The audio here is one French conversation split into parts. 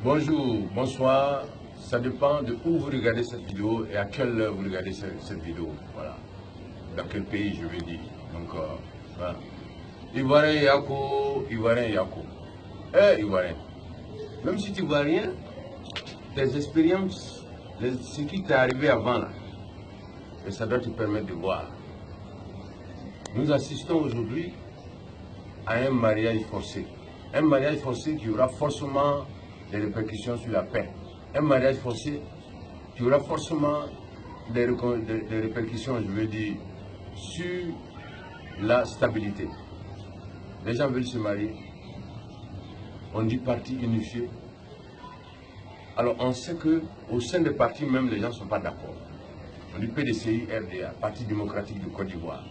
Bonjour, bonsoir. Ça dépend de où vous regardez cette vidéo et à quelle heure vous regardez cette vidéo. Voilà. Dans quel pays, je veux dire. Donc, voilà. Ivoirien Yako, Ivoirien Yako. Ivoirien. Même si tu ne vois rien, tes expériences, ce qui t'est arrivé avant là, et ça doit te permettre de voir. Nous assistons aujourd'hui à un mariage forcé. Un mariage forcé qui aura forcément des répercussions sur la paix. Un mariage forcé qui aura forcément des répercussions, je veux dire, sur la stabilité. Les gens veulent se marier. On dit parti unifié. Alors on sait qu'au sein des partis même, les gens ne sont pas d'accord. On dit PDCI, RDA, Parti démocratique de Côte d'Ivoire.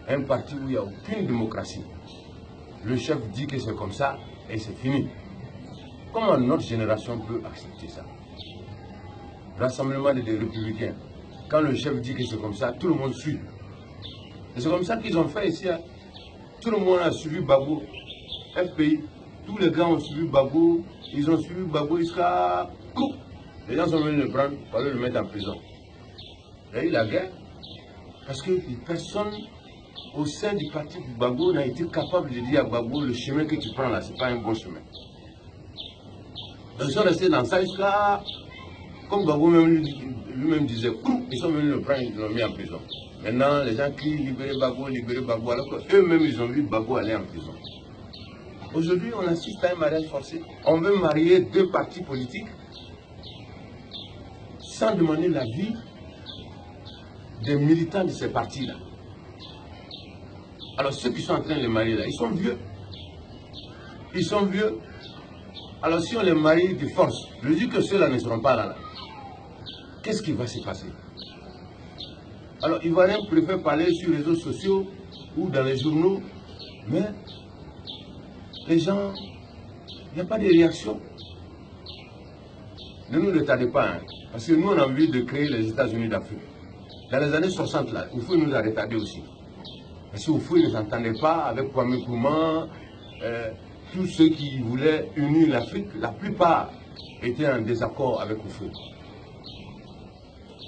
Un parti où il n'y a aucune démocratie. Le chef dit que c'est comme ça et c'est fini. Comment notre génération peut accepter ça? Rassemblement des républicains. Quand le chef dit que c'est comme ça, tout le monde suit. Et c'est comme ça qu'ils ont fait ici. Hein. Tout le monde a suivi Gbagbo. FPI. Tous les gars ont suivi Gbagbo. Ils ont suivi Gbagbo jusqu'à... Les gens sont venus le prendre pour aller le mettre en prison. Il y a eu la guerre. Parce que personne au sein du parti Gbagbo n'a été capable de dire à Gbagbo, le chemin que tu prends là, ce n'est pas un bon chemin. Ils sont restés dans ça jusqu'à... Comme Gbagbo lui-même disait, ils sont venus le prendre, ils l'ont mis en prison. Maintenant, les gens crient libérer Gbagbo, alors qu'eux-mêmes, ils ont vu Gbagbo aller en prison. Aujourd'hui, on assiste à un mariage forcé. On veut marier deux partis politiques sans demander l'avis des militants de ces partis-là. Alors, ceux qui sont en train de les marier là, ils sont vieux. Ils sont vieux. Alors, si on les marie de force, je dis que ceux-là ne seront pas là. Qu'est-ce qui va se passer? Alors, Ivoiriens préfèrent parler sur les réseaux sociaux ou dans les journaux, mais les gens, il n'y a pas de réaction. Ne nous retardez pas, hein, parce que nous, on a envie de créer les États-Unis d'Afrique. Dans les années 60, là, Oufoué nous a retardé aussi. Parce que Oufoué ne s'entendait pas avec Kwame Nkrumah, tous ceux qui voulaient unir l'Afrique, la plupart étaient en désaccord avec Oufoué.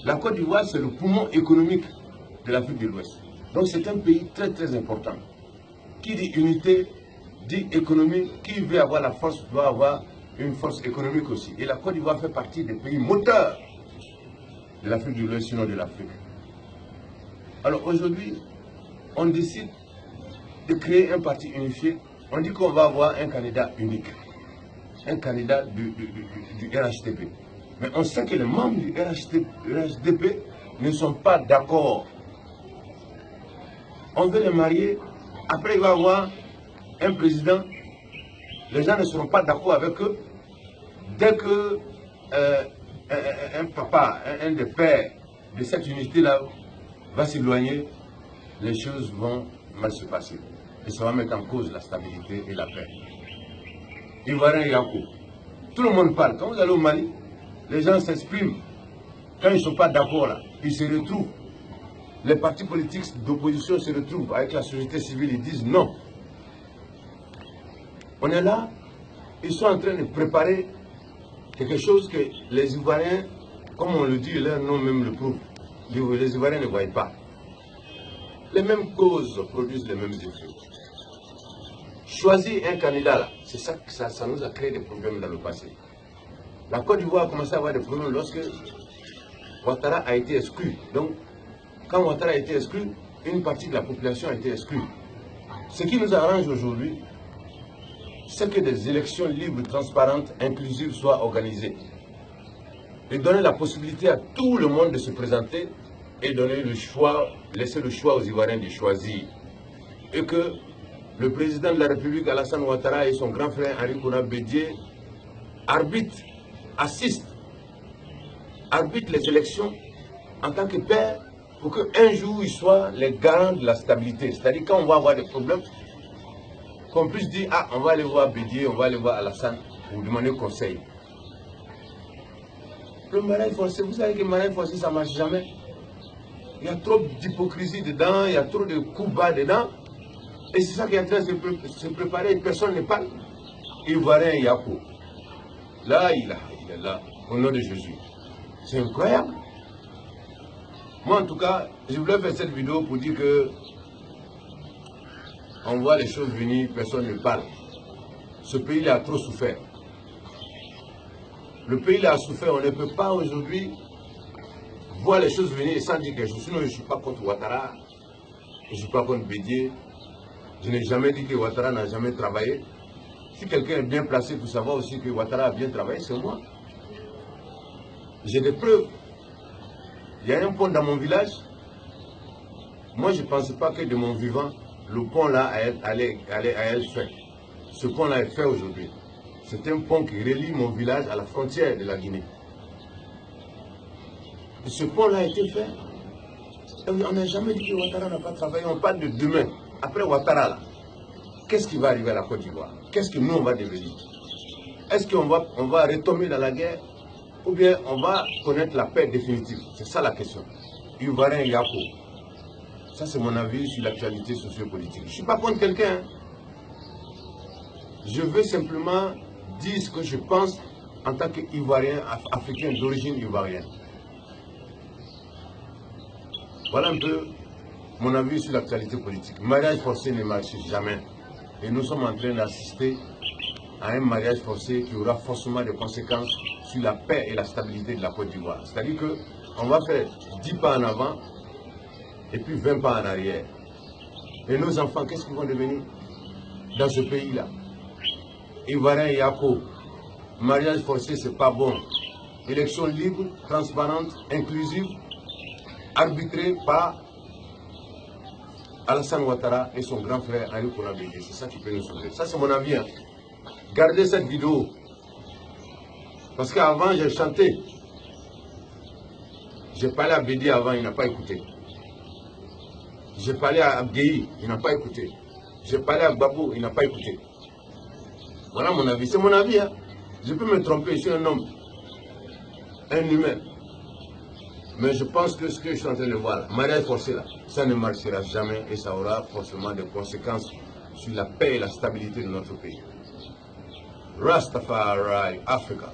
La Côte d'Ivoire, c'est le poumon économique de l'Afrique de l'Ouest. Donc c'est un pays très très important. Qui dit unité, dit économie, qui veut avoir la force doit avoir une force économique aussi. Et la Côte d'Ivoire fait partie des pays moteurs de l'Afrique de l'Ouest, sinon de l'Afrique. Alors aujourd'hui, on décide de créer un parti unifié. On dit qu'on va avoir un candidat unique, un candidat du RHDP. Mais on sait que les membres du RHDP ne sont pas d'accord. On veut les marier. Après, il va y avoir un président. Les gens ne seront pas d'accord avec eux. Dès que un papa, un des pères de cette unité-là va s'éloigner, les choses vont mal se passer. Et ça va mettre en cause la stabilité et la paix. Ivoirien Yako. Tout le monde parle. Quand vous allez au Mali, les gens s'expriment. Quand ils ne sont pas d'accord là, ils se retrouvent. Les partis politiques d'opposition se retrouvent avec la société civile, ils disent non. On est là, ils sont en train de préparer quelque chose que les Ivoiriens, comme on le dit, leur nom même le prouve. Les Ivoiriens ne voient pas. Les mêmes causes produisent les mêmes effets. Choisir un candidat là, c'est ça que ça nous a créé des problèmes dans le passé. La Côte d'Ivoire a commencé à avoir des problèmes lorsque Ouattara a été exclu. Donc, quand Ouattara a été exclu, une partie de la population a été exclue. Ce qui nous arrange aujourd'hui, c'est que des élections libres, transparentes, inclusives soient organisées. Et donner la possibilité à tout le monde de se présenter et donner le choix, laisser le choix aux Ivoiriens de choisir. Et que le président de la République, Alassane Ouattara, et son grand frère Henri Konan Bédié arbitrent, assistent les élections en tant que père pour qu'un jour ils soient les garants de la stabilité. C'est-à-dire quand on va avoir des problèmes, qu'on puisse dire, ah, on va aller voir Bédié, on va aller voir Alassane pour demander conseil. Le mariage forcé, vous savez que le mariage forcé, ça ne marche jamais. Il y a trop d'hypocrisie dedans, il y a trop de coups bas dedans. Et c'est ça qui est en train de se préparer, personne ne parle. Ivoirien Yako. Là, il est là, au nom de Jésus. C'est incroyable. Moi, en tout cas, je voulais faire cette vidéo pour dire que on voit les choses venir, personne ne parle. Ce pays-là a trop souffert. Le pays-là a souffert, on ne peut pas aujourd'hui voir les choses venir sans dire quelque chose. Sinon, je ne suis pas contre Ouattara, je ne suis pas contre Bédié. Je n'ai jamais dit que Ouattara n'a jamais travaillé. Si quelqu'un est bien placé pour savoir aussi que Ouattara a bien travaillé, c'est moi. J'ai des preuves. Il y a un pont dans mon village. Moi, je ne pensais pas que de mon vivant, le pont là allait être fait. Ce pont là est fait aujourd'hui. C'est un pont qui relie mon village à la frontière de la Guinée. Et ce pont là a été fait. Et on n'a jamais dit que Ouattara n'a pas travaillé. On parle de demain. Après Ouattara là, qu'est-ce qui va arriver à la Côte d'Ivoire? Qu'est-ce que nous on va devenir? Est-ce qu'on va retomber dans la guerre? Ou bien on va connaître la paix définitive? C'est ça la question. Ivoirien Yako. Ça c'est mon avis sur l'actualité sociopolitique. Je ne suis pas contre quelqu'un. Je veux simplement dire ce que je pense en tant qu'Ivoirien, africain d'origine ivoirienne. Voilà un peu mon avis sur l'actualité politique. Mariage forcé ne marche jamais. Et nous sommes en train d'assister à un mariage forcé qui aura forcément des conséquences sur la paix et la stabilité de la Côte d'Ivoire. C'est-à-dire qu'on va faire 10 pas en avant et puis 20 pas en arrière. Et nos enfants, qu'est-ce qu'ils vont devenir dans ce pays-là? Ivoirien Yako, mariage forcé, c'est pas bon. Élection libre, transparente, inclusive, arbitrée par Alassane Ouattara et son grand frère Henri Konan Bédié. C'est ça qui peut nous sauver. Ça, c'est mon avis. Hein. Gardez cette vidéo. Parce qu'avant, j'ai chanté. J'ai parlé à Bédié avant, il n'a pas écouté. J'ai parlé à Abgueï, il n'a pas écouté. J'ai parlé à Babou, il n'a pas écouté. Voilà mon avis. C'est mon avis. Hein. Je peux me tromper, je suis un homme. Un humain. Mais je pense que ce que je suis en train de voir, là, mariage forcé, là, ça ne marchera jamais et ça aura forcément des conséquences sur la paix et la stabilité de notre pays. Rastafari, Africa.